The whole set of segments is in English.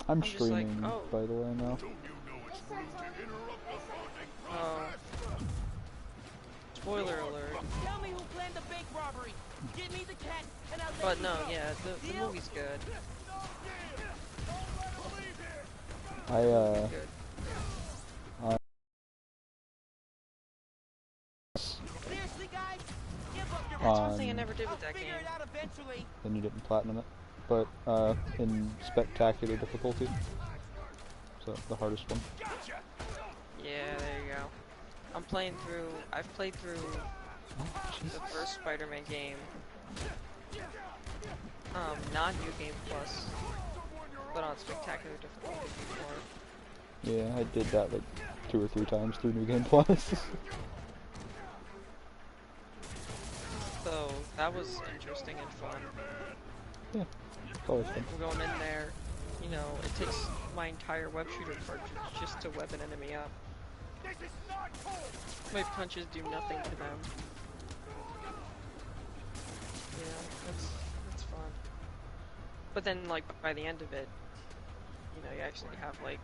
I'm just like, streaming, oh. by the way, now. Oh. Spoiler alert. Tell me who planned the bank robbery. Give me the cat and I'll let But you no, go. yeah, the movie's good. I, Good. Seriously, guys? Give up your That's one thing I never did I'll with that figure game. it out eventually. then you didn't platinum it, but in spectacular difficulty, so the hardest one. Yeah, there you go. I've played through the first Spider-Man game. Not New Game Plus, but on spectacular difficulty before. Yeah, I did that like 2 or 3 times through New Game Plus. So that was interesting and fun. Yeah, it's always fun. We're going in there, you know, it takes my entire web shooter cartridge just to web an enemy up. My punches do nothing to them. Yeah, it's fun. But then, like, by the end of it, you know, you actually have, like,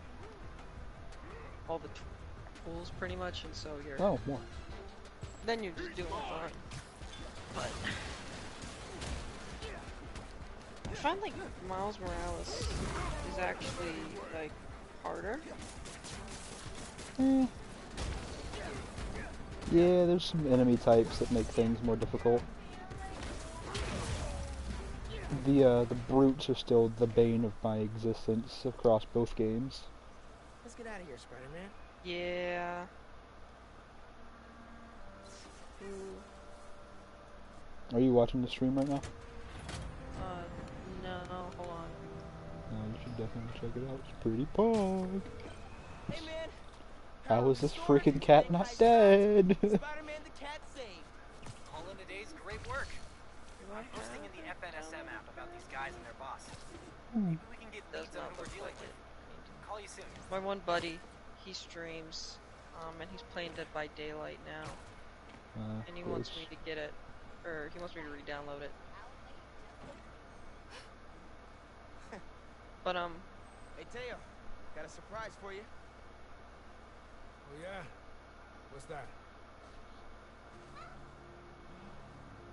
all the tools pretty much, and so you're... Oh, more. Then you're just doing fun. But... I find, like, Miles Morales is actually, like, harder. Yeah, there's some enemy types that make things more difficult. The brutes are still the bane of my existence across both games. Let's get out of here, Spider-Man. Yeah. Are you watching the stream right now? No, hold on. No, you should definitely check it out. It's pretty pog. Hey, man. How is this freaking cat not dead? Spider-Man the cat saved. All in a day's great work. I'm posting in the FNSM app about these guys and their boss. Maybe we can get leads on who we're dealing with. Call you soon. My one buddy, he streams, and he's playing Dead by Daylight now. And he wants me to get it, or he wants me to re-download it. But, Hey, Teo. Got a surprise for you. Oh yeah? What's that?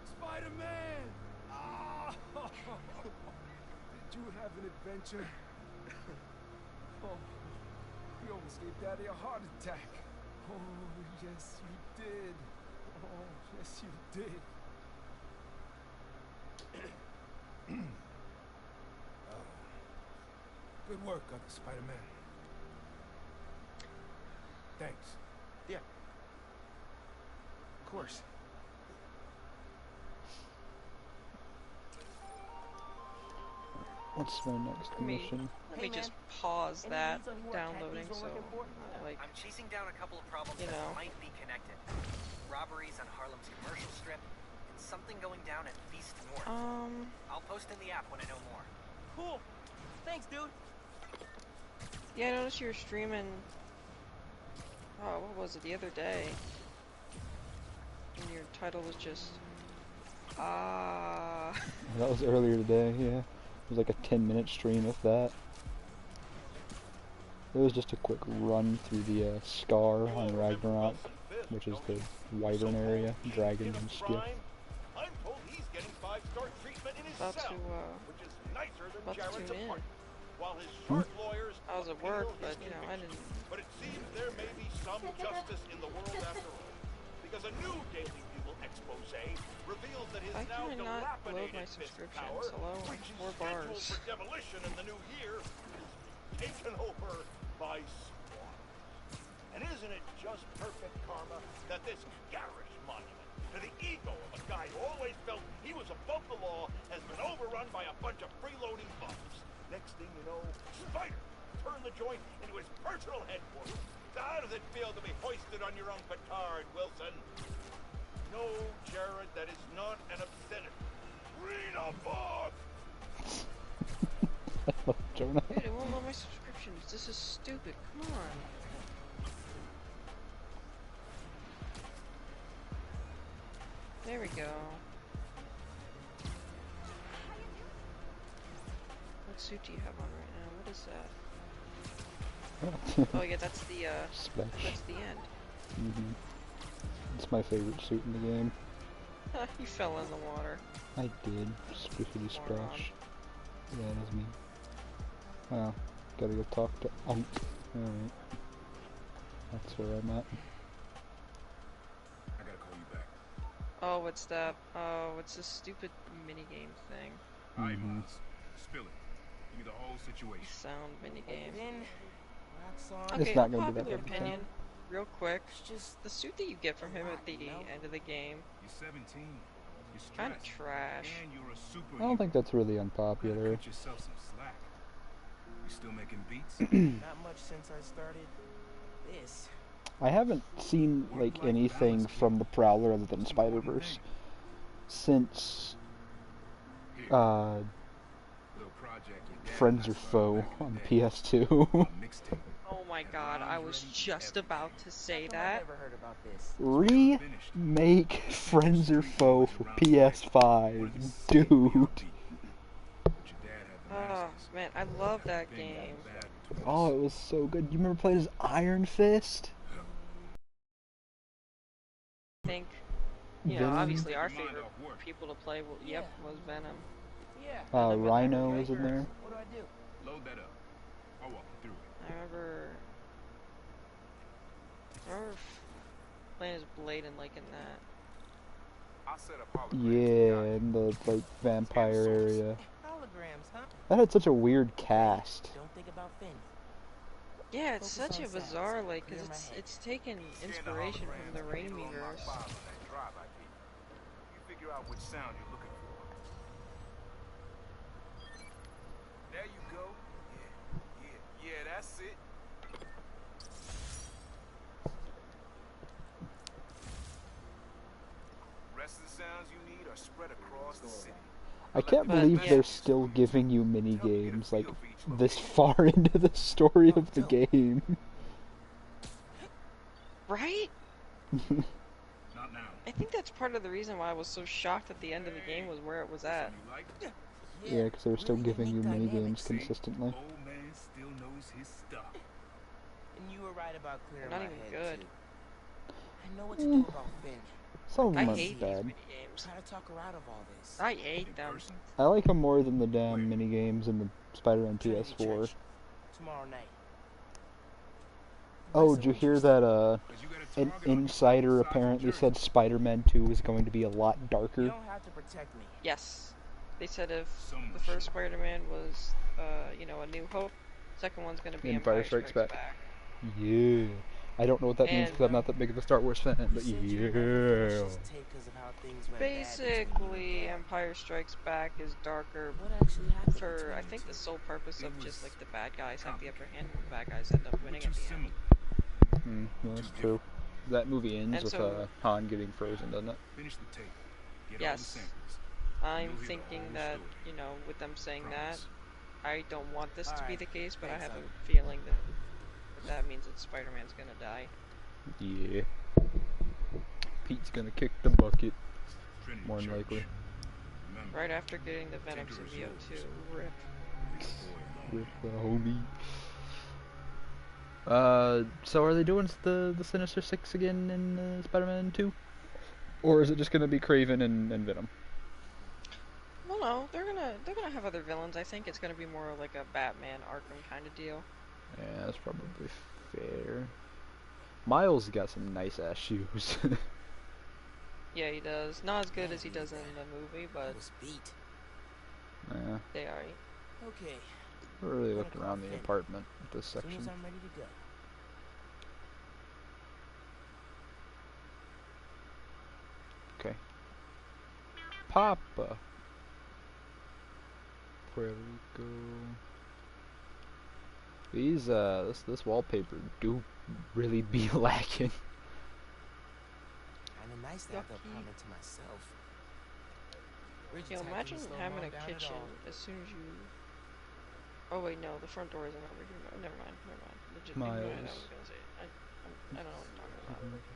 Spider-Man! Ah! Did you have an adventure? Oh, you almost gave Daddy a heart attack. Oh, yes you did. Oh, yes you did. Good work, other Spider-Man. Thanks. Yeah. Of course. What's my next mission? let me just pause that downloading, so, like, I'm chasing down a couple of problems that might be connected. Robberies on Harlem's commercial strip, and something going down at Beast North. I'll post in the app when I know more. Cool. Thanks, dude. yeah, I noticed you were streaming, what was it, the other day, and your title was just, That was earlier today, yeah. It was like a 10-minute stream if that. It was just a quick run through the Scar on Ragnarok, which is the wyvern area, dragons and skiff. about to tune in. I was at work, but, you know, I didn't... But it seems there may be some justice in the world after all. Because a new Daily Bugle expose reveals that his now dilapidated fist power, which is scheduled for demolition in the new year, is taken over by squatters. And isn't it just perfect karma that this garish monument to the ego of a guy who always felt he was above the law has been overrun by a bunch of freeloading bums? Next thing you know, Spider turned the joint into his personal headquarters. So how does it feel to be hoisted on your own petard, Wilson? No, Jared, that is not an obscenity. Read a book! Jonah. Dude, it won't load my subscriptions. This is stupid. Come on. There we go. What suit do you have on right now? What is that? Oh yeah, that's the Splash. that's the end. Mm-hmm. It's my favorite suit in the game. He fell in the water. I did. Spliffity splash. Yeah, that is me. Well, gotta go talk to Unc. Alright. That's where I'm at. I gotta call you back. Oh, what's that? Oh, it's this stupid minigame thing. Alright, Miles. Spill it. Give me the whole situation. Sound minigame. It's Okay, not gonna be that unpopular bad of a opinion, thing. real quick. Just the suit that you get from him at the end of the game. You're 17. You're Kind of stressed. trash. And you're a superhero. I don't think that's really You unpopular. cut yourself some slack. You still making beats? Not much since I started this. I haven't seen like anything from the Prowler other than Spider-Verse since Little project your dad Friends or asked about Foe back in on the day. PS2. A mixtape. Oh my god, I was just about to say I've that. never heard about this. Remake Friends or Foe for PS5, dude. Oh man, I love that game. Oh, it was so good. You remember playing as Iron Fist? I think, you know, Venom? obviously our favorite people to play, was Venom. Yeah. Rhino was in there. What do I do? Load that up. I'll walk you through it. I remember playing as Blade and liking that. I'll set up holograms. Yeah, in the like vampire area. Holograms, huh? That had such a weird cast. Don't think about Finn. Yeah, it's Focus such on a sounds. bizarre, like, Clear cause my head. it's taken inspiration from the Raimiverse. You figure out which sound you're looking for. There you go. Yeah, that's it. Rest of the sounds you need are spread across the city. I can't But, believe yeah. they're still giving you mini games like this far into the story of the game. Right? Not now. I think that's part of the reason why I was so shocked at the end of the game was where it was at. You like? Yeah, because they're still really giving you unique mini dynamics. games consistently. Old man still knows his stuff. And you were right about clearing They're my not even head, good. too. I know what to do about Finn. Some of I them aren't hate these bad. minigames. Try to talk her out of all this. I hate them. I like them more than the damn mini games in the Spider-Man Trinity PS4. Church, tomorrow night. Oh, did you hear that an insider apparently said Spider-Man 2 is going to be a lot You darker? don't have to protect me. Yes. They said if the first Spider-Man was, you know, A New Hope, second one's gonna be Empire Strikes Back. Yeah. I don't know what that means because I'm not that big of a Star Wars fan, but You said you yeah. never had a precious take 'cause of how things went bad Basically, between you. Empire Strikes Back is darker What actually happened for, between I you think, two? the sole purpose of just, like, the bad guys have the upper hand and the bad guys end up winning at the end. Well, that's true. That movie ends And with so- Han getting frozen, doesn't it? Finish the tape. Get all the Yes. samples. I'm You'll hear the thinking whole that, story. you know, with them saying Promise. that, I don't want this to be Alright, the case, but I thanks, have Simon. a feeling that means that Spider-Man's gonna die. Yeah. Pete's gonna kick the bucket, Trinity more than Church. likely. Remember, Right after getting the Venom Tinker is symbiote yours. too. Rip. leave the boy alone. Rip the homie. So are they doing the Sinister Six again in Spider-Man 2? Or is it just gonna be Kraven and Venom? Well, no, they're gonna have other villains. I think it's gonna be more like a Batman Arkham kind of deal. Yeah, that's probably fair. Miles got some nice ass shoes. Yeah, he does. Not as good as he does in the movie, I but was beat. Yeah, they are. Okay, I really looked around the apartment with this as soon as section. I'm ready to go. Okay. Papa. Puerto Rico. These this wallpaper do really be lacking. Kinda nice to have the Yucky. apartment to myself. Bridget's You know, not imagine gonna slow having Mom a down at kitchen all. as soon as you. Oh wait, no, the front door isn't over here. No, never mind. Legit, ignore it, I Miles. was gonna say. I don't know what I'm talking about.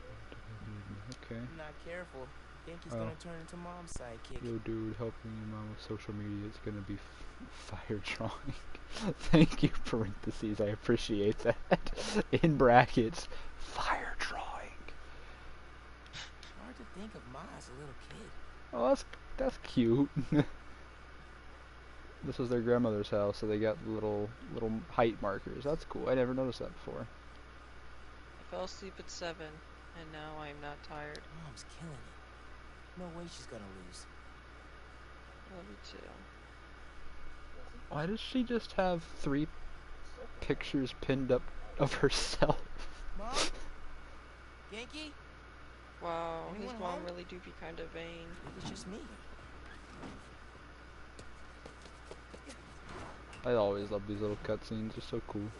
Okay. I'm not careful. Genki's gonna turn into mom's sidekick. Yo, dude, helping your mom with social media is gonna be fire drawing. Thank you, parentheses. I appreciate that. In brackets, fire drawing. Hard to think of Ma as a little kid. Oh, that's cute. This was their grandmother's house, so they got little height markers. That's cool. I never noticed that before. I fell asleep at 7, and now I am not tired. Mom's killing it. No way she's gonna lose. Love you too. Why does she just have 3 pictures pinned up of herself? Mom? Genki? Wow, his Anyone mom home? really do be kind of vain. It's just me. I always love these little cutscenes. They're so cool.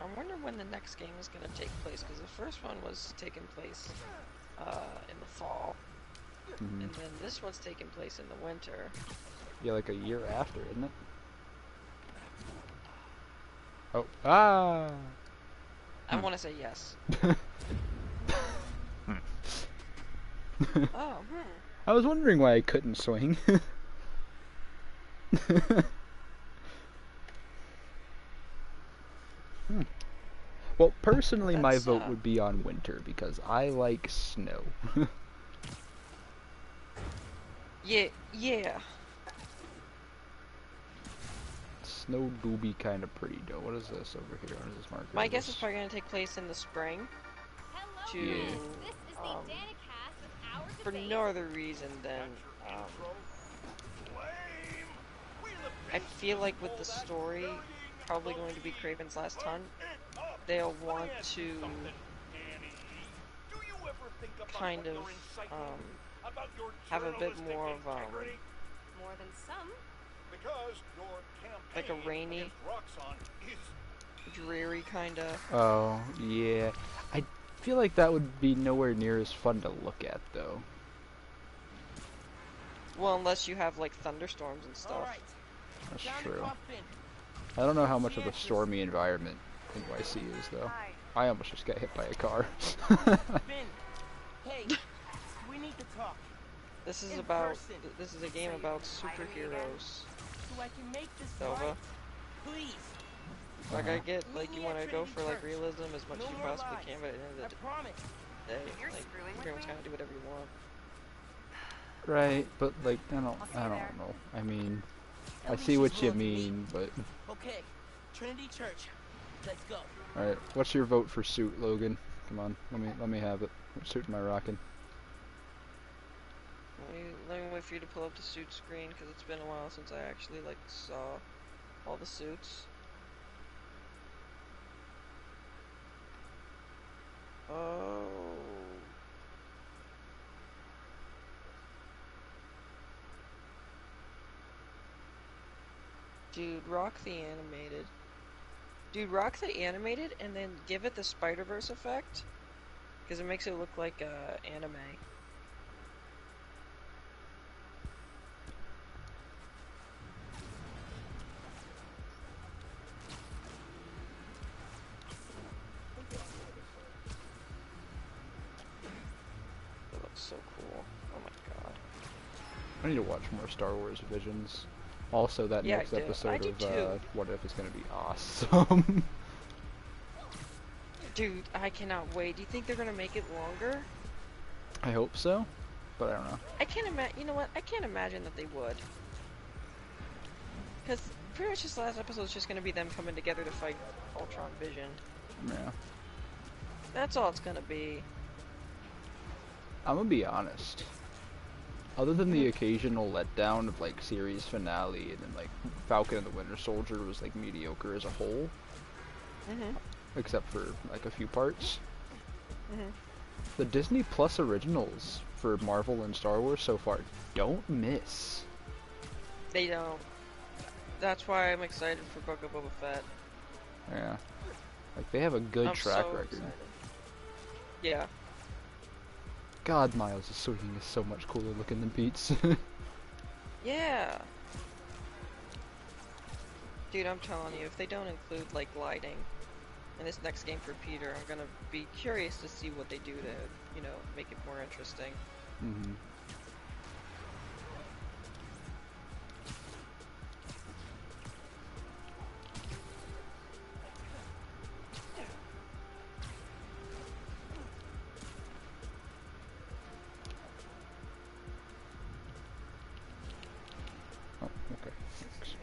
I wonder when the next game is going to take place, because the first one was taking place in the fall, and then this one's taking place in the winter. Yeah, like a year after, isn't it? Oh, ah! I want to say yes. Oh, I was wondering why I couldn't swing. Well, personally, my vote would be on winter because I like snow. Yeah. Snow do be kind of pretty, though. What is this over here? What is this marker? My guess is probably going to take place in the spring. For no other reason than I feel like with the story probably going to be Kraven's Last Hunt, they'll want to kind of have a bit more of more than some. like a rainy, dreary kind of. Oh, yeah. I feel like that would be nowhere near as fun to look at, though. Well, unless you have like thunderstorms and stuff. That's true. I don't know how much of a stormy environment NYC is, though. I almost just got hit by a car. Hey, we need to talk. This is about. This is a game about superheroes. So I can make this Nova. right. Please. Like I get, like you want to go for like realism as much as you possibly can, but at the end of the day, like you pretty much gotta do whatever you want. Right, but like I don't know. I mean, I see what you mean, but. Okay, Trinity Church. Let's go. All right, what's your vote for suit, Logan? Come on, let me have it. What suit am I rocking? Let me wait for you to pull up the suit screen because it's been a while since I actually like saw all the suits. Oh. Dude, rock the animated. Dude, rock the animated and then give it the Spider-Verse effect. Because it makes it look like anime. That looks so cool. Oh my god. I need to watch more Star Wars Visions. Also, that Yeah, next I do. episode I do of too. What If is going to be awesome. Dude, I cannot wait. Do you think they're gonna make it longer? I hope so, but I don't know. I can't imagine. You know what? I can't imagine that they would. Because pretty much this last episode is just gonna be them coming together to fight Ultron Vision. Yeah. That's all it's gonna be. I'm gonna be honest. Other than the occasional letdown of like series finale and then like Falcon and the Winter Soldier was like mediocre as a whole. Except for like a few parts. The Disney Plus originals for Marvel and Star Wars so far don't miss. They don't. That's why I'm excited for Book of Boba Fett. Yeah. Like they have a good track record. Excited. Yeah. God, Miles' swinging is so much cooler looking than Pete's. Yeah. Dude, I'm telling you, if they don't include like lighting in this next game for Peter, I'm gonna be curious to see what they do to, you know, make it more interesting. Mm-hmm. Oh, okay. Thanks.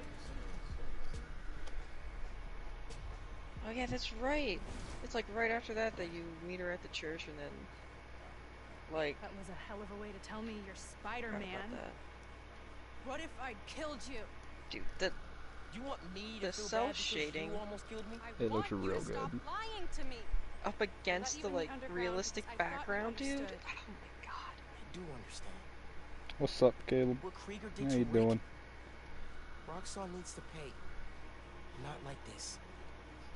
Oh yeah, that's right. It's like right after that you meet her at the church, and then like that was a hell of a way to tell me you're Spider-Man. What if I'd killed you? Dude, you want me to the feel cell bad shading you almost killed me? It looks real good. Stop lying to me. Up against the like realistic background, dude. Oh my god. I do understand. What's up, Caleb? What Krieger did How you doing? Roxxon needs to pay. Not like this.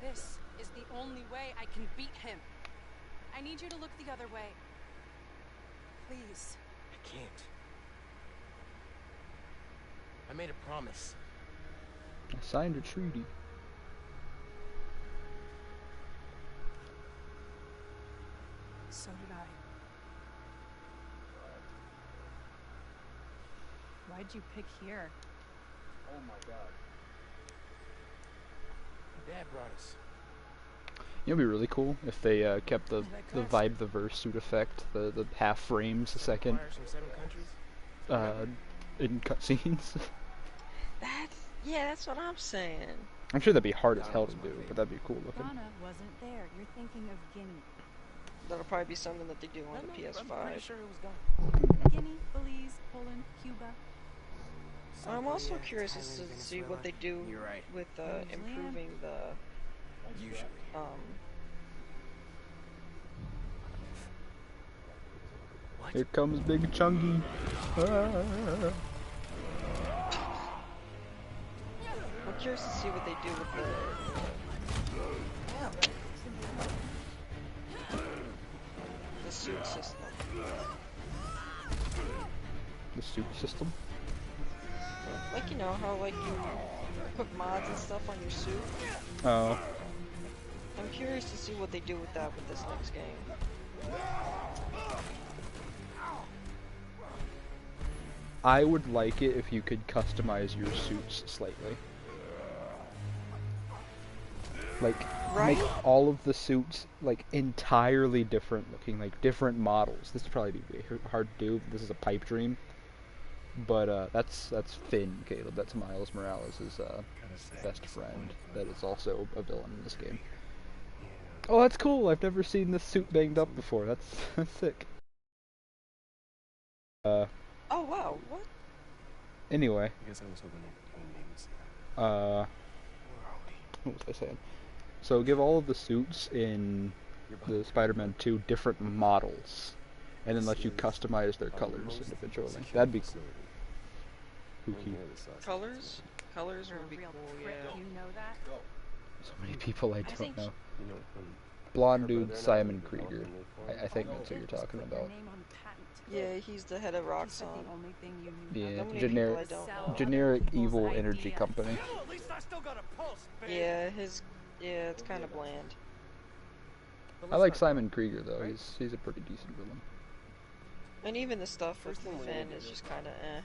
This is the only way I can beat him. I need you to look the other way. Please. I can't. I made a promise. I signed a treaty. So did I. Why'd you pick here? Oh my god. Dad brought us. You know, it'd be really cool if they kept the vibe the verse suit effect, the half frames a second, in cutscenes. That's what I'm saying. I'm sure that'd be hard as hell to do, but that'd be cool looking. Ghana wasn't there. You're thinking of Guinea. That'll probably be something that they do on the PS5. I'm pretty sure it was gone. Guinea, Belize, Poland, Cuba. I'm also curious as to see what they do with improving the Here comes Big Chungy. Ah. I'm curious to see what they do with the suit system. The suit system? Like, you know, how, like, you put mods and stuff on your suit? Oh. I'm curious to see what they do with that with this next game. I would like it if you could customize your suits slightly. Like, make all of the suits, like, entirely different looking, like, different models. This would probably be hard to do. This is a pipe dream. But, that's Finn, Caleb. That's Miles Morales' best friend. That is also a villain in this game. Oh, that's cool! I've never seen this suit banged up before. That's sick. Oh, wow. What? Anyway. I guess I was hoping What was I saying? So give all of the suits in the Spider-Man 2 different models, and then let you customize their colors individually. That'd be cool. Colors? Colors would be cool, yeah. You know that? So many people I don't know. Blonde dude Simon Krieger. I think that's who you're talking about. Yeah, he's the head of Roxxon. Yeah, generic evil energy company. Yeah, it's kind of bland. I like Simon Krieger though. He's a pretty decent villain. And even the stuff with Finn is just kind of eh.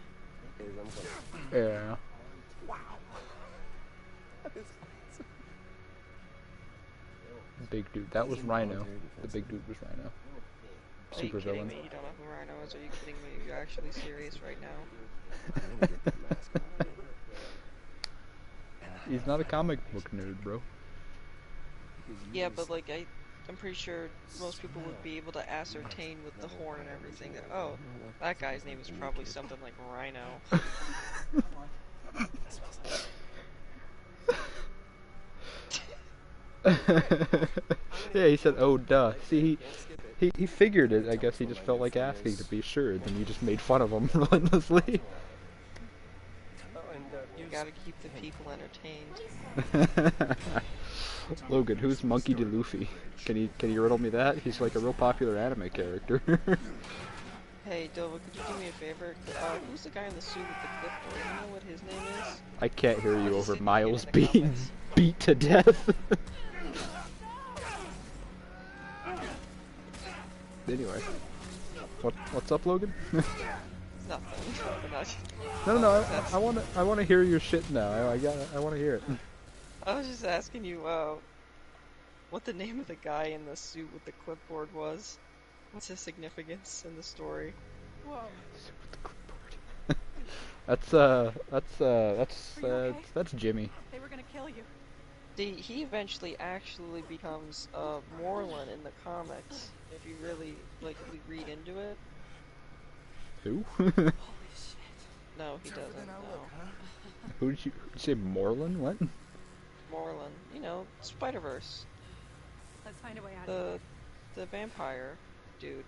Yeah. Big dude. That was Rhino. The big dude was Rhino. Super villain. Are you kidding me? You don't know who Rhino is? Are you kidding me? You're actually serious right now? He's not a comic book nerd, bro. Yeah, but like I'm pretty sure most people would be able to ascertain with the horn and everything that, oh, that guy's name is probably something like Rhino. Yeah, he said, oh, duh. See, he figured it. I guess he just felt like asking to be sure. Then you just made fun of him relentlessly. You gotta keep the people entertained. Logan, who's Monkey D. Luffy? Can you riddle me that? He's like a real popular anime character. Hey, Dova, could you do me a favor? Who's the guy in the suit with the clipboard? You know what his name is? I can't hear you over Miles being beat to death. Anyway, what's up, Logan? Nothing. No. I wanna hear your shit now. I wanna hear it. I was just asking you what the name of the guy in the suit with the clipboard was. What's his significance in the story? Whoa. That's Jimmy. They were gonna kill you. He eventually actually becomes Moreland in the comics. If you really read into it. Who? Holy shit. No, he doesn't. No. Who did you say? Moreland? What? Moreland. You know, Spider-Verse. Let's find a way out of here. The vampire dude.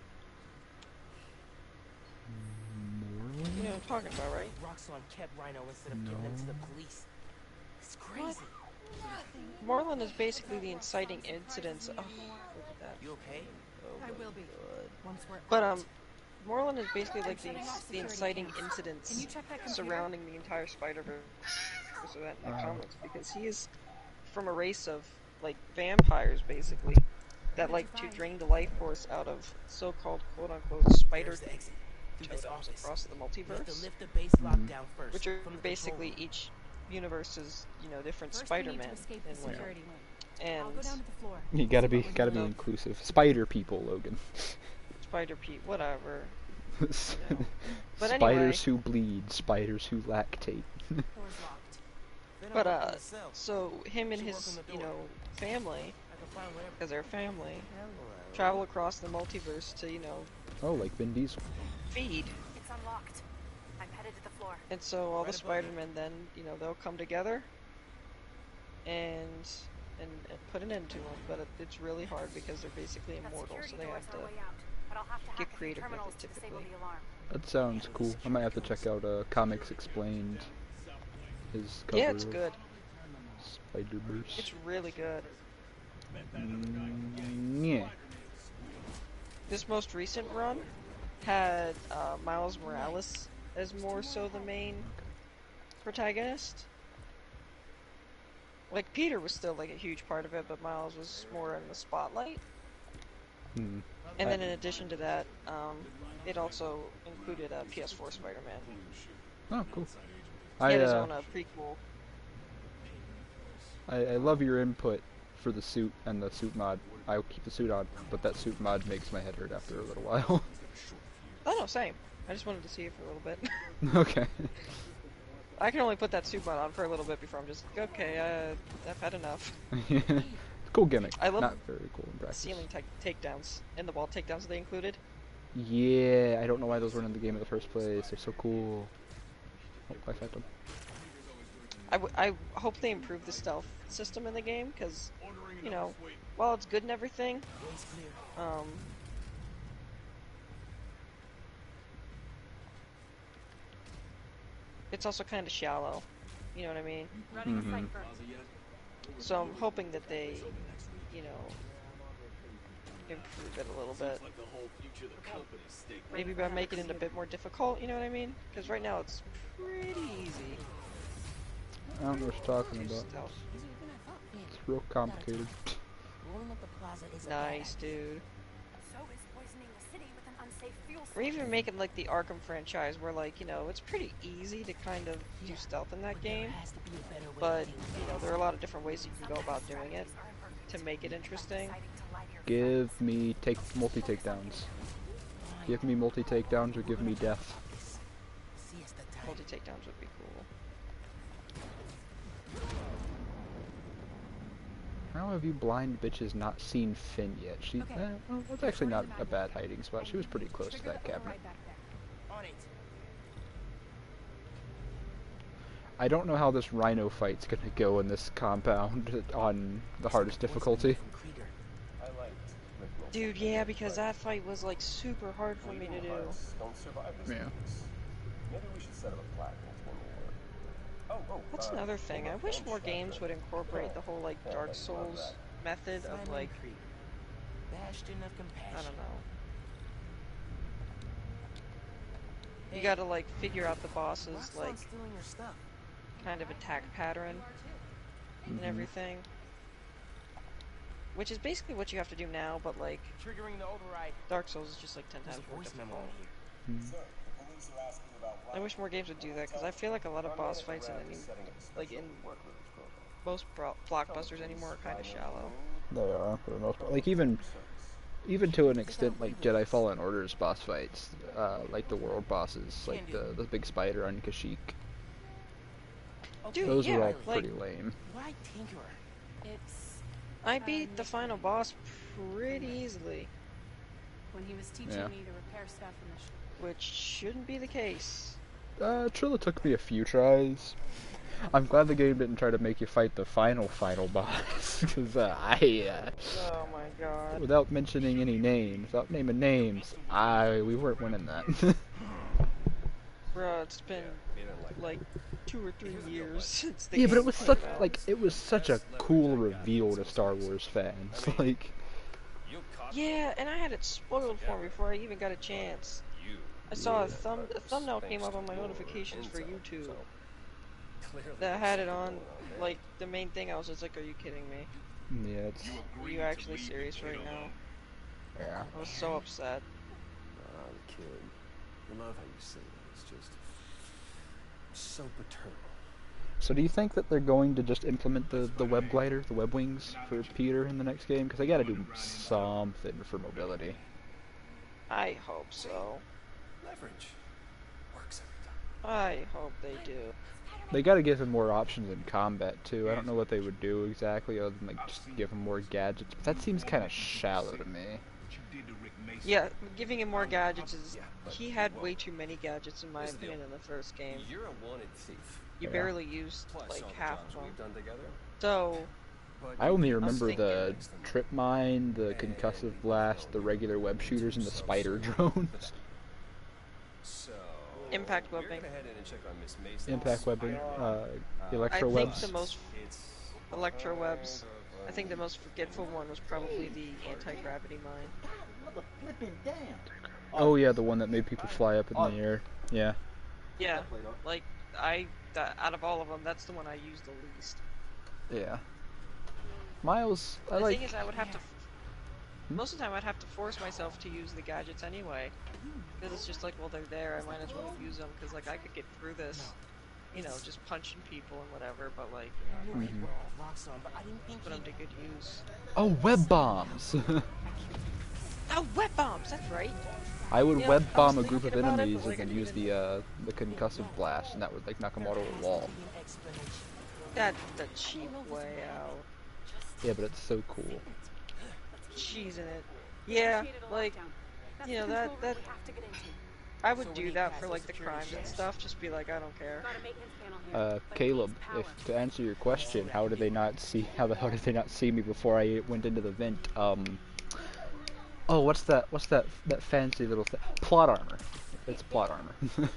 Moreland? You know what I'm talking about, right? Roxxon kept Rhino instead of giving him to the police. It's crazy. Moreland is basically the inciting incidents. Oh, look at that. You okay? Oh, I will be. Once we're but Moreland is basically like the inciting incidents surrounding the entire Spider-Verse event in the comics, because he is from a race of like vampires basically that like to drain the life force out of so-called quote-unquote spider totems across the multiverse, which are basically each universe's different Spider-Man and you gotta be inclusive. Spider people, Logan. Spider-Pete, whatever. But Spiders who bleed, spiders who lactate. But so him and his family, because they're family, travel across the multiverse to oh, like Vin Diesel. Feed. It's unlocked. I'm headed to the floor. And so all the Spider-Men then they'll come together and put an end to them. But it's really hard because they're basically immortal, so they have to get creative with it typically. That sounds cool. I might have to check out Comics Explained. His cover. Yeah, it's good. Spider-Verse. It's really good. Yeah. This most recent run had Miles Morales as more so the main protagonist. Like Peter was still like a huge part of it, but Miles was more in the spotlight. Hmm. And then in addition to that, it also included a PS4 Spider-Man. Oh, cool. He had his own prequel. I love your input for the suit and the suit mod. I'll keep the suit on, but that suit mod makes my head hurt after a little while. Oh no, same. I just wanted to see it for a little bit. Okay. I can only put that suit mod on for a little bit before I'm just like, okay, I've had enough. Yeah. Cool gimmick. I love not very cool in practice. Ceiling takedowns and the wall takedowns they included. Yeah, I don't know why those weren't in the game in the first place. They're so cool. Oh, I found them. I hope they improve the stealth system in the game, because, while it's good and everything, it's also kind of shallow. You know what I mean? Mm-hmm. So I'm hoping that they, improve it a little bit. Maybe by making it a bit more difficult, you know what I mean? Because right now it's pretty easy. I don't know what you're talking about. It's real complicated. Nice, dude. We're even making like the Arkham franchise where it's pretty easy to kind of do stealth in that game. But, there are a lot of different ways you can go about doing it to make it interesting. Give me multi-takedowns. Give me multi-takedowns or give me death. Multi-takedowns would be cool. How have you blind bitches not seen Finn yet? She, well, that's actually not a bad hiding spot. She was pretty close to that cabinet. I don't know how this Rhino fight's gonna go in this compound on the hardest difficulty. Dude, yeah, because that fight was like super hard for me to do. Yeah. That's another thing. I wish more games would incorporate the whole like Dark Souls method of like, I don't know. You gotta like figure out the boss's like kind of attack pattern and everything. which is basically what you have to do now, but like Triggering the override. Dark Souls is just like 10 times more difficult. I wish more games would do that because I feel like a lot of boss fights in most blockbusters anymore are kind of shallow. They are for the most part. Like even to an extent, like Jedi Fallen Order's boss fights, like the world bosses, like the big spider on Kashyyyk. Dude, those yeah, are all like, pretty lame. Why tinker? I beat the final boss pretty easily. When he was teaching me to repair stuff in the which shouldn't be the case. Trilla took me a few tries. I'm glad the game didn't try to make you fight the final boss, because oh my god. Without mentioning any names, without naming names, we weren't winning that. Bro, it's been like 2 or 3 years since the yeah, game but it was came such out. it was such a cool reveal to Star Wars fans. Like, yeah, and I had it spoiled for me before I even got a chance. I saw a thumbnail came up on my notifications for YouTube that had it on, like, the main thing. I was just like, are you kidding me? yeah, Are you actually serious right now? Yeah. I was so upset. Kid. I love how you say that. It's just so paternal. So do you think that they're going to just implement the web glider, the web wings for Peter in the next game? Because they got to do something for mobility. I hope so. Leverage works every time. I hope they do. They got to give him more options in combat too. I don't know what they would do exactly, other than like just give him more gadgets. But that seems kind of shallow to me. Yeah, giving him more gadgets is... He had way too many gadgets in my opinion in the first game. You're a wanted thief. You barely used like half of them. Done together. So... I only remember the trip mine, the concussive blast, the regular web shooters, and the spider drones. So, impact webbing. Impact webbing, electro webs. I think the most electro webs. I think the most forgetful one was probably the anti-gravity mine. Oh yeah, the one that made people fly up in the air. Yeah. Yeah, like out of all of them, that's the one I used the least. Yeah. Miles, the thing is, I would have to. Most of the time, I'd have to force myself to use the gadgets anyway, because it's just like, well, they're there. I might as well use them, because like I could get through this, you know, just punching people and whatever. But like, put them to good use. Oh, web bombs. Oh, web bombs. That's right. I would web bomb a group of enemies and then use the concussive blast, and that would like knock them out over the wall. That's the cheap way out. Yeah, but it's so cool. Cheesing it. Yeah, like, you know, that I would do that for like the crimes and stuff, just be like, I don't care. Caleb, to answer your question, how the hell did they not see me before I went into the vent? Oh, what's that fancy little thing? Plot armor. It's plot armor.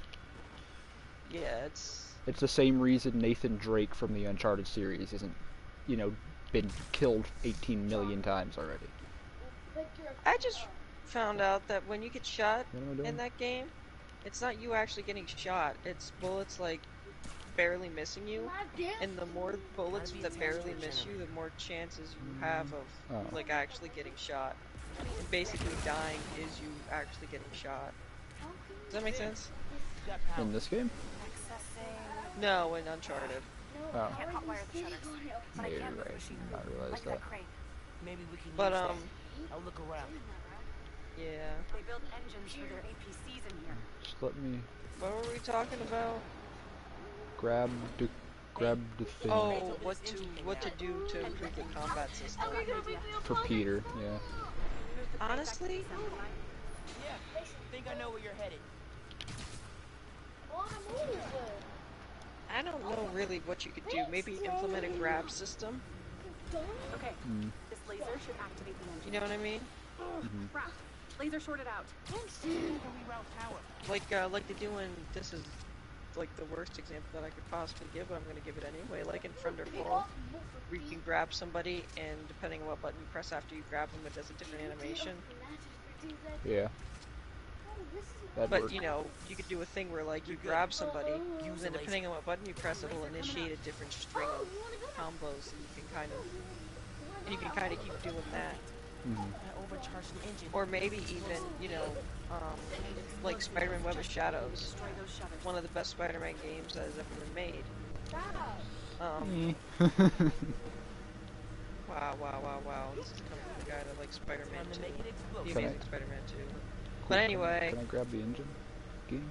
Yeah, it's the same reason Nathan Drake from the Uncharted series isn't, you know, been killed 18 million times already. I just found out that when you get shot in that game, it's not you actually getting shot, it's bullets like barely missing you, and the more bullets that barely miss you, the more chances you have of like actually getting shot. And basically dying is you actually getting shot. Does that make sense? In this game? No, in Uncharted. Oh. Yeah, you're right. I realized that. But I'll look around. Yeah. They build engines for their APCs in here. Just let me. What were we talking about? Grab the thing. Oh, what to do to improve the combat system. For Peter, yeah. Honestly, Yeah, think I know where you're headed. I don't know really what you could do. Maybe implement a grab system. Okay, this laser should activate the engine. You know what I mean? Raft, laser sorted out. Like they do in, this is like the worst example that I could possibly give, but I'm going to give it anyway. Like in Thunder Fall, where you can grab somebody, and depending on what button you press after you grab them, it does a different animation. Yeah. But you know, you could do a thing where like you grab somebody, and then depending on what button you press, it'll initiate a different string of combos, and you can kind of And you can kind of keep doing that. Or maybe even, you know, like Spider-Man Web of Shadows. One of the best Spider-Man games that has ever been made. Wow. This is coming from the guy that likes Spider-Man 2. The Amazing Spider-Man 2. But anyway... Can I grab the engine? Game?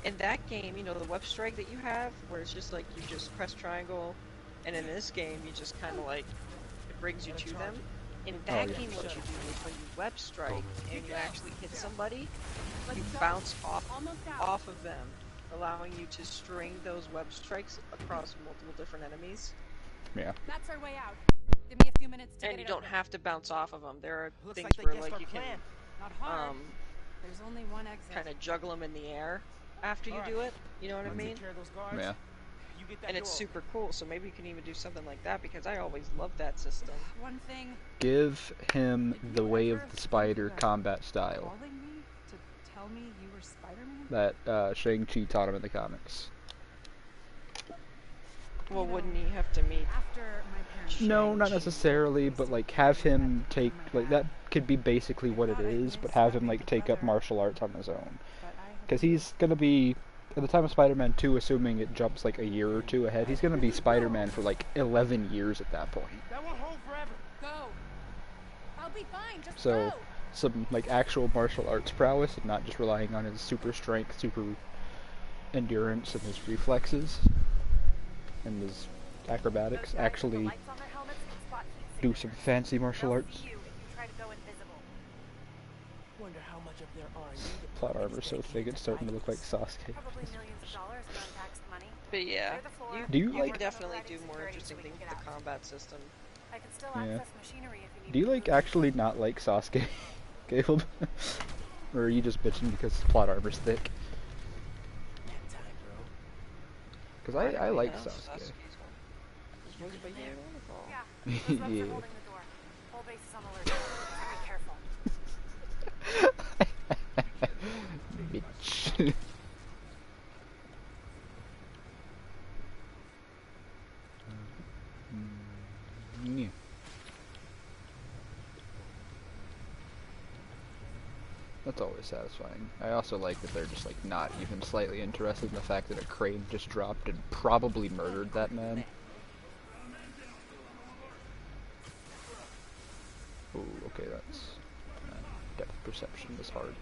In that game, you know, the web strike that you have, where it's just like, you just press triangle, and in this game, you just kind of like, it brings you to them. In that game, what you do is when you web strike, and you actually hit somebody, you bounce off of them, allowing you to string those web strikes across multiple different enemies. Yeah. That's our way out. Give me a few minutes to and you don't have to bounce off of them. There are things like where like you can Not hard. There's only one exit. kind of juggle them in the air after you do it. You know what I mean? Yeah. And it's super cool, so maybe you can even do something like that, because I always loved that system. One thing. Give him the Way of the Spider combat style. Calling me to tell me you were Spider-Man? That Shang-Chi taught him in the comics. Well, wouldn't he have to meet? After my parents. No, not necessarily, but like have him take, like that could be basically what it is, but have him like take up martial arts on his own. Because he's gonna be, at the time of Spider-Man 2, assuming it jumps like a year or two ahead, he's gonna be Spider-Man for like 11 years at that point. That won't hold forever. Go. I'll be fine. Just So, go. some like actual martial arts prowess, and not just relying on his super strength, super endurance, and his reflexes, and his acrobatics. Actually do some fancy martial arts. Wonder how much of their R&D Plot armor's so thick it's starting to look like Sasuke. But yeah, you can definitely do more interesting things with the combat system. Yeah. Do you like actually not like Sasuke, Caleb? Or are you just bitching because his plot armor's thick? Because I like Sasuke. Yeah. Bitch. Yeah. That's always satisfying. I also like that they're just like not even slightly interested in the fact that a crane just dropped and probably murdered that man. Ooh, okay, that's depth perception is hard.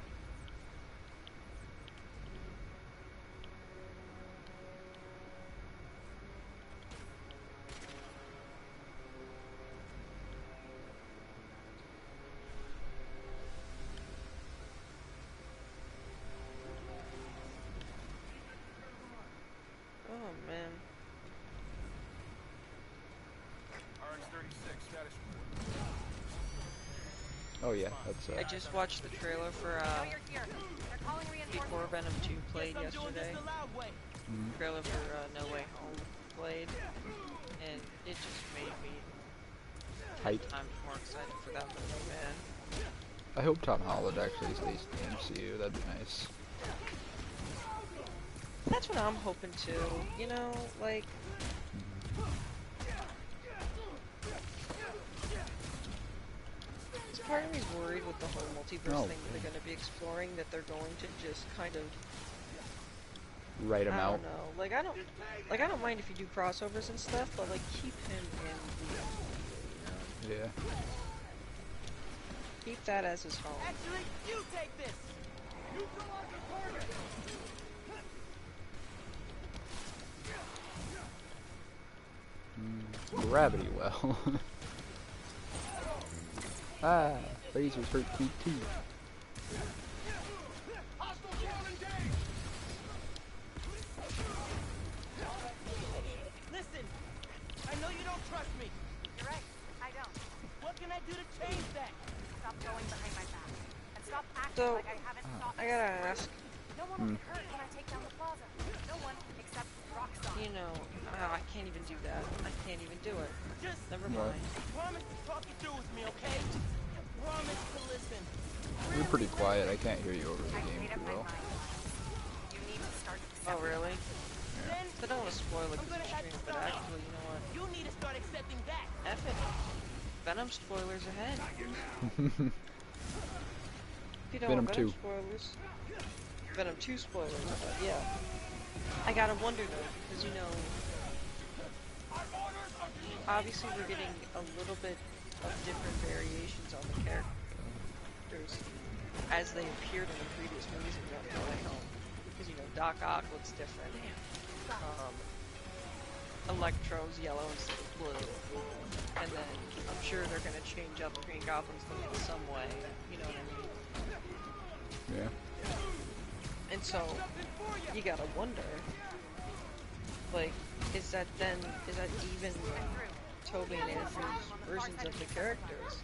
Oh man. Oh yeah, that's I just watched the trailer for before Venom 2 played yesterday. Trailer for No Way Home played, and it just made me hype. I'm more excited for that movie, man. I hope Tom Holland actually stays in the MCU, that'd be nice. That's what I'm hoping too, you know, like... Part of me worried with the whole multiverse thing that they're going to be exploring, that they're going to just kind of write him out. I don't know. Like I don't mind if you do crossovers and stuff, but like keep him in the Yeah. Keep that as his home. Actually, you take this. You go on the target. Gravity well. Ah, lasers hurt me too. Listen, I know you don't trust me. You're right, I don't. What can I do to change that? Stop going behind my back. And stop acting So, like I haven't stopped. I gotta ask. No one will get hurt when I take down the plaza. No one except Rockstar. You know, I can't even do that. I can't even do it. Just never mind. Promise to talk it through with me, okay? Promise to listen. You're pretty quiet. I can't hear you over the game too well. You need to start Oh really? Then I don't want to spoil it because it's stream, but actually, you know what? you need need to start accepting that. F it. Venom spoilers ahead. If you don't Venom want 2. spoilers. Venom 2 spoilers, but yeah. I gotta wonder though, because you know, obviously we're getting a little bit of different variations on the characters as they appeared in the previous movies in No Way Home. Because you know, Doc Ock looks different. Electro's yellow instead of blue. And then I'm sure they're gonna change up Green Goblin's look in some way. You know what I mean? Yeah. And so, you gotta wonder, like, is that even Toby and Andrew's versions of the characters?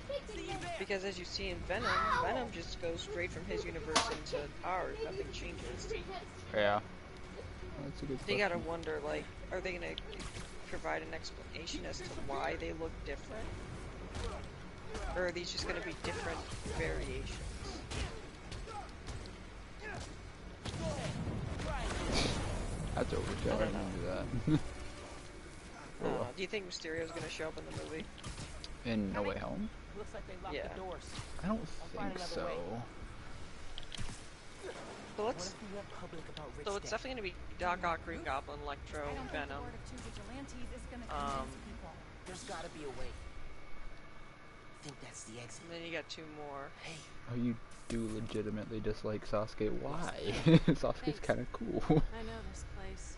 Because as you see in Venom, Venom just goes straight from his universe into ours, nothing changes. Yeah. That's a good question. You gotta wonder, like, are they gonna provide an explanation as to why they look different? Or are these just gonna be different variations? That's overkill. I didn't do that. Do you think Mysterio's gonna show up in the movie? In No Way Home? Looks like they locked Yeah. the doors. I don't find think another so. way. So What let's. if we went public about Rick's So it's death? definitely gonna be Doc Ock, Green Goblin, Electro, I don't think the Venom. word of two vigilantes is gonna convince people. There's gotta be a way. I think that's the exit. And then you got two more. Hey, Oh, you do legitimately dislike Sasuke. Why? Sasuke's Thanks. kind of cool. I know this place.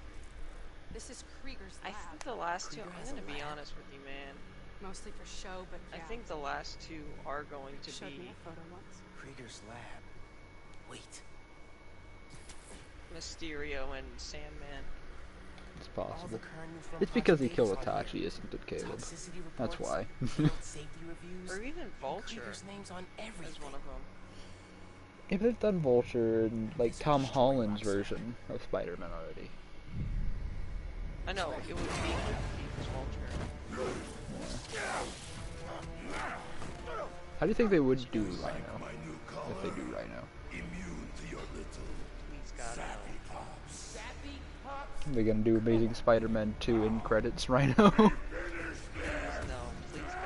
This is Krieger's I lab. think the last two. Krieger I'm has gonna a be lab? honest with you, man. Mostly for show, but I yeah. think the last two are going to Showed me be a photo once. Krieger's lab. Wait. Mysterio and Sandman. It's All possible. the current news from It's because he Project killed Date's on here. Itachi, isn't it, Caleb? Toxicity That's reports, why. field safety reviews, Or even and Vulture Krieger's name's on is everything. one of them. Yeah, but they've done Vulture and, like, This Tom was story Holland's Rockstar. version of Spider-Man already. I know, it would be Vulture. How do you think they would do Rhino? If they do Rhino? Please God, no. Sappy Pops. Are they gonna do Amazing Spider-Man 2 in credits Rhino? No, please God,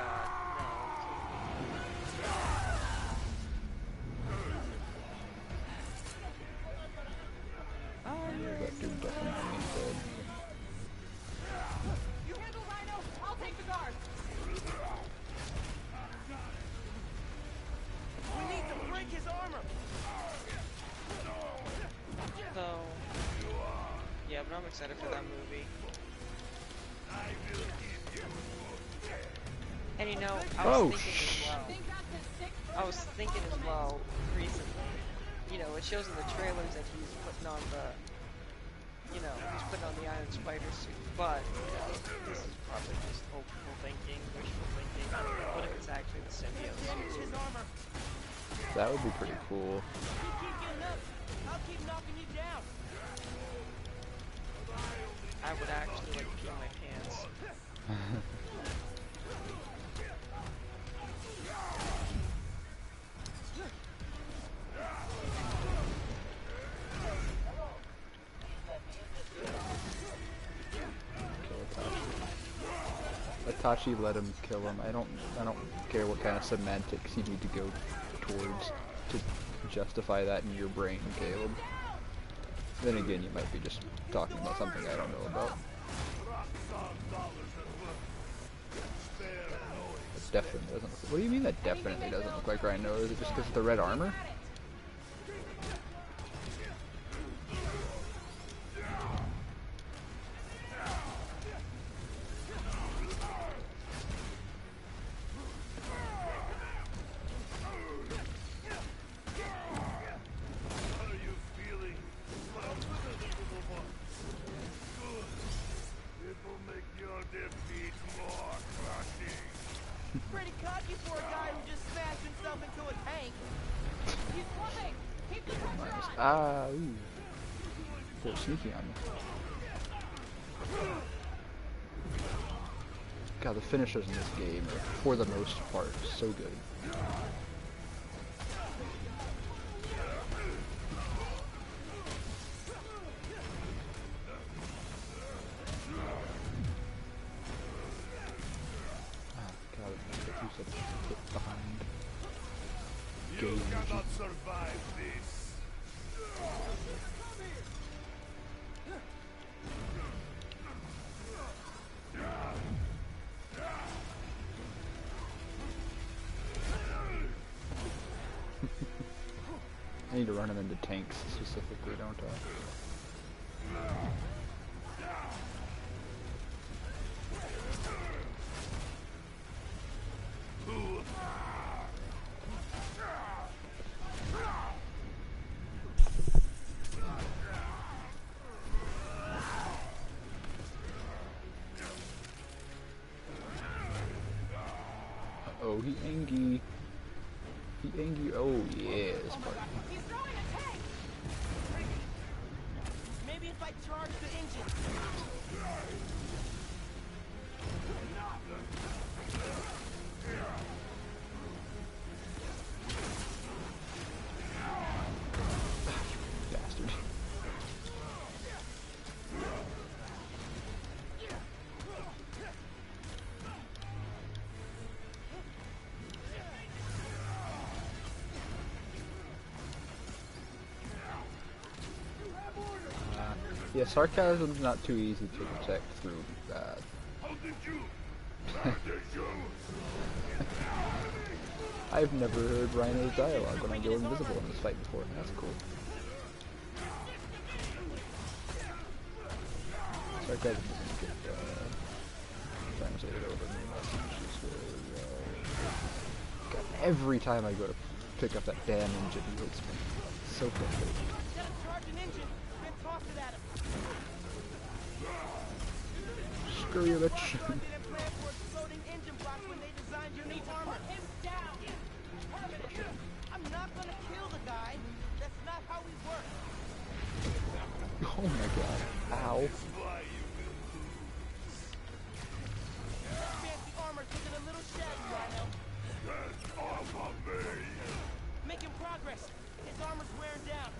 That dude definitely being dead. You handle Rhino, I'll take the guard. We need to break his armor. So, yeah, but I'm excited for that movie. And you know, I was thinking as well recently, you know, it shows in the trailers that he's putting on the, you know, he's putting on the Iron Spider suit, but, you know, this is probably just hopeful thinking, wishful thinking. What if it's actually the symbiote Damage his suit? armor. That would be pretty cool. You keep getting up, I'll keep knocking you down. I would actually like pee my pants. Itachi let him kill him. I don't care what kind of semantics you need to go towards to justify that in your brain, Caleb. Then again, you might be just talking about something I don't know about. It definitely doesn't look, what do you mean that definitely doesn't look like Rhino? Is it just because of the red armor? Pretty cocky for a guy who just smashed himself into a tank. He's flipping. Keep the pressure on. Ah, ooh. They're sneaky on me. God, the finishers in this game are, for the most part, so good. cannot survive this. I need to run them into tanks specifically, don't I? Oh, he angry. He angry. Oh, yeah, this part. He's throwing a tank! Maybe if I charge the engine. Bastard. Yeah, sarcasm's not too easy to detect through that. I've never heard Rhino's dialogue when I go invisible in this fight before, and that's cool. Sarcasm doesn't get translated over to messages. God, every time I go to pick up that damn engine, he hits me. It's so frustrating. Instead of charging engine, then toss it at him. Screw you, bitch. I'm not gonna kill the guy. That's not how we work. Oh my god. Ow. Fancy armor's looking a little shabby right now. Get off of me! Making progress. His armor's wearing down.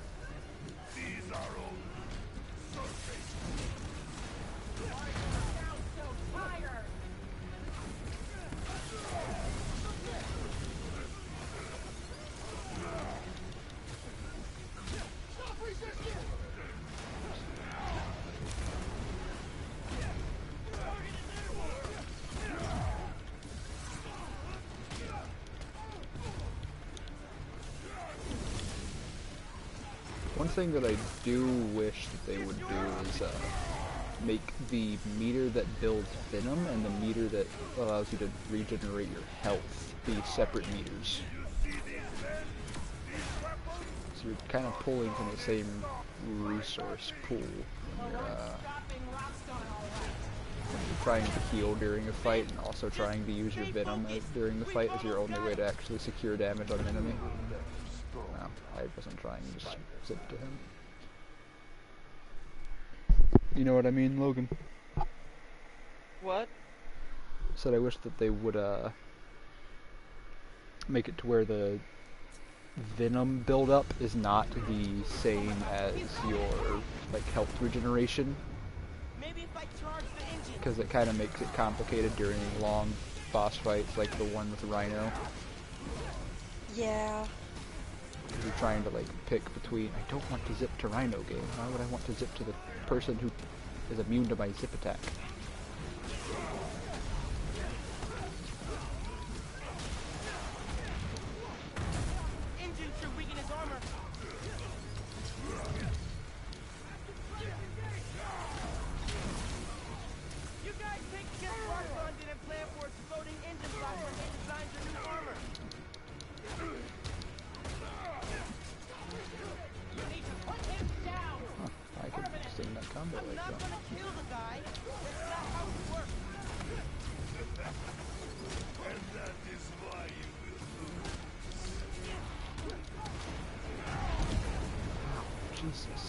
These are all surface. One thing that I do wish that they would do is make the meter that builds venom and the meter that allows you to regenerate your health be separate meters. So you're kind of pulling from the same resource pool when you're trying to heal during a fight and also trying to use your venom during the fight as your only way to actually secure damage on an enemy. No, I wasn't trying to just zip to him. You know what I mean, Logan? What? Said I wish that they would make it to where the venom buildup is not the same as your like health regeneration, because it kind of makes it complicated during long boss fights like the one with Rhino. Yeah. You're trying to like pick between, I don't want to zip to Rhino game, why would I want to zip to the person who is immune to my zip attack? Engine should weaken his armor. You guys think Kid Rockon didn't plan for exploding engine block when they designed your new armor. I could extend that combo like that. I'm not gonna kill the guy. That's not how it works. And that is why you will lose. Jesus.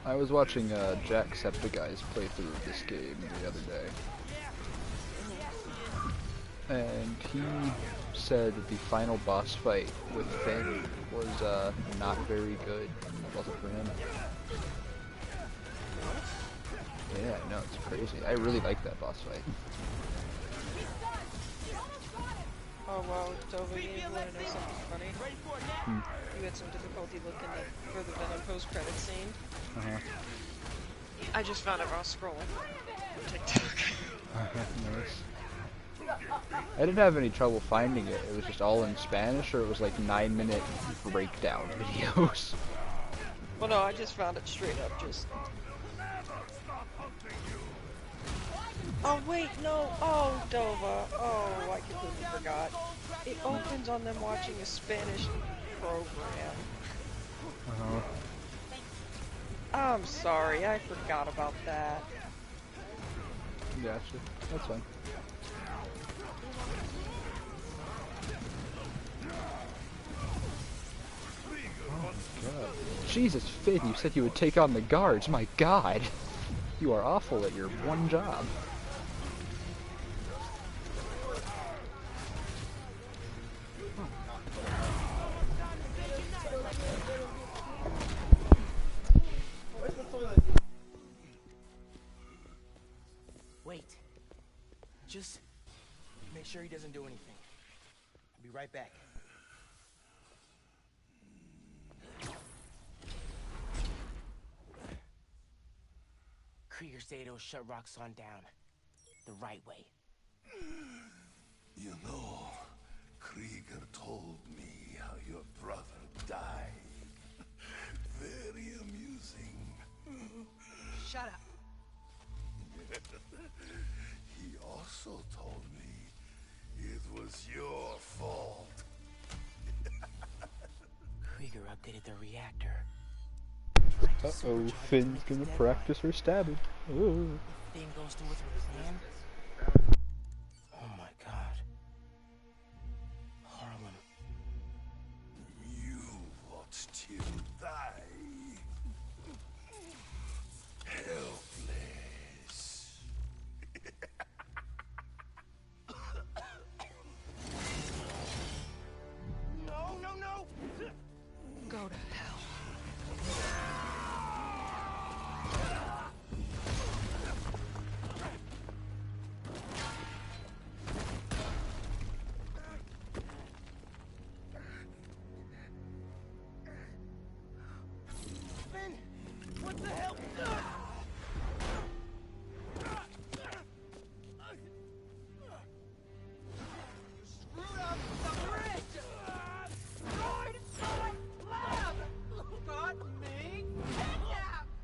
I was watching Jacksepticeye's playthrough of this game the other day, and he said that the final boss fight with Finn was not very good. It wasn't for him. Yeah, I know, it's crazy. I really like that boss fight. Oh wow, Tova, you wanna know something funny? You had some difficulty looking at for the Venom post-credit scene. I just found it while scrolling on TikTok. Nice. I didn't have any trouble finding it. It was just all in Spanish, or it was like 9-minute breakdown videos. Well, no, I just found it straight up. Just. Oh wait, no. Oh, Dova. Oh, I completely forgot. It opens on them watching a Spanish program. I'm sorry, I forgot about that. Gotcha. That's fine. God. Jesus, Finn, you said you would take on the guards. My God. You are awful at your one job. Wait. Just make sure he doesn't do anything. I'll be right back. Krieger said he'll shut Roxxon down. The right way. You know, Krieger told me how your brother died. Very amusing. Shut up. He also told me it was your fault. Krieger updated the reactor. Uh-oh, Finn's gonna practice her stabbing. Ooh. If Finn goes through with her plan... Oh my God. Harlem. You watched him die. Helpless. No! Go to hell. Finn! What the hell? Screwed up the bridge! Destroyed my lab! Got me kidnapped!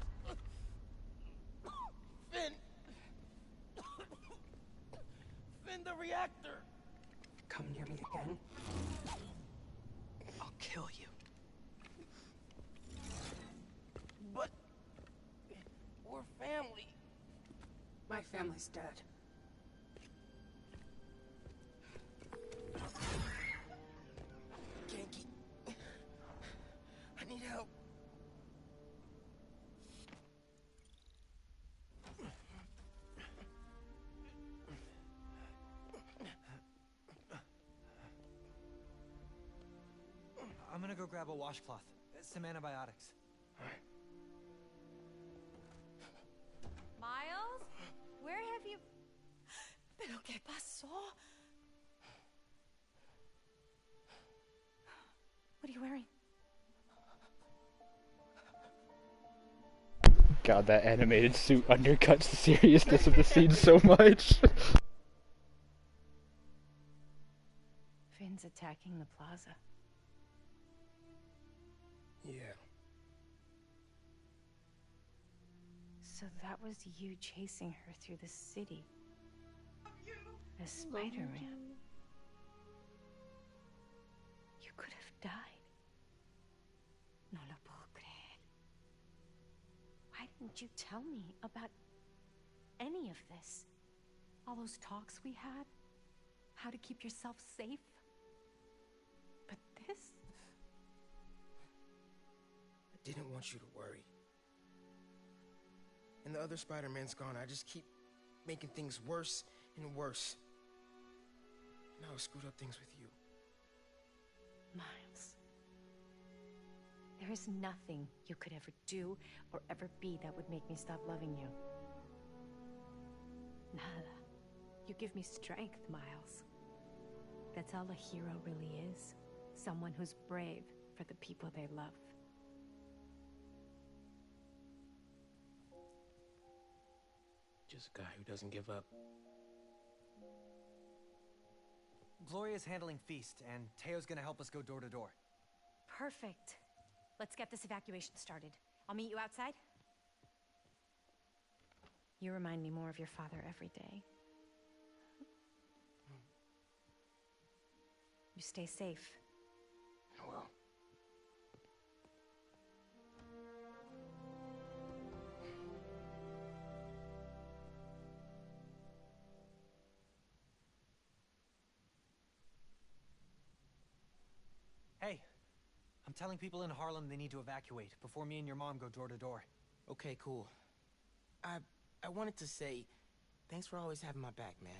Finn! Finn, the reactor! Come near me again. I'll kill you. But... we're family. My family's dead. Genki. I need help. I'm gonna go grab a washcloth, some antibiotics. Miles? Where have you... ¿Pero qué pasó? What are you wearing? God, that animated suit undercuts the seriousness of the scene so much. Finn's attacking the plaza. Yeah. So that was you chasing her through the city. As Spider-Man. You could have died. No lo puedo creer. Why didn't you tell me about any of this? All those talks we had? How to keep yourself safe? But this? I didn't want you to worry. and the other Spider-Man's gone, I just keep making things worse and worse. Now I screwed up things with you. Miles. There is nothing you could ever do or ever be that would make me stop loving you. Nada. You give me strength, Miles. That's all a hero really is. Someone who's brave for the people they love. Just a guy who doesn't give up. Gloria's handling Feast, and Teo's gonna help us go door to door. Perfect. Let's get this evacuation started. I'll meet you outside. You remind me more of your father every day. You stay safe. I will. Hey, I'm telling people in Harlem they need to evacuate before me and your mom go door to door. Okay, cool. I wanted to say, thanks for always having my back, man.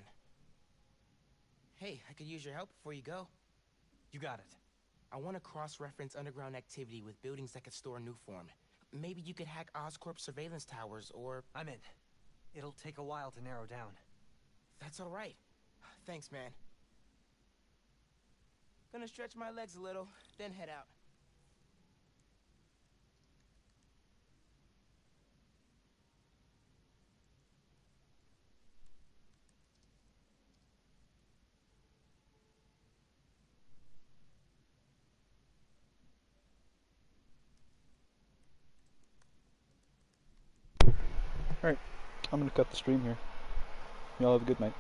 Hey, I could use your help before you go. You got it. I want to cross-reference underground activity with buildings that could store Nuform. Maybe you could hack Oscorp surveillance towers, or... I'm in. It'll take a while to narrow down. That's all right. Thanks, man. Gonna stretch my legs a little, then head out. Alright, I'm gonna cut the stream here. Y'all have a good night.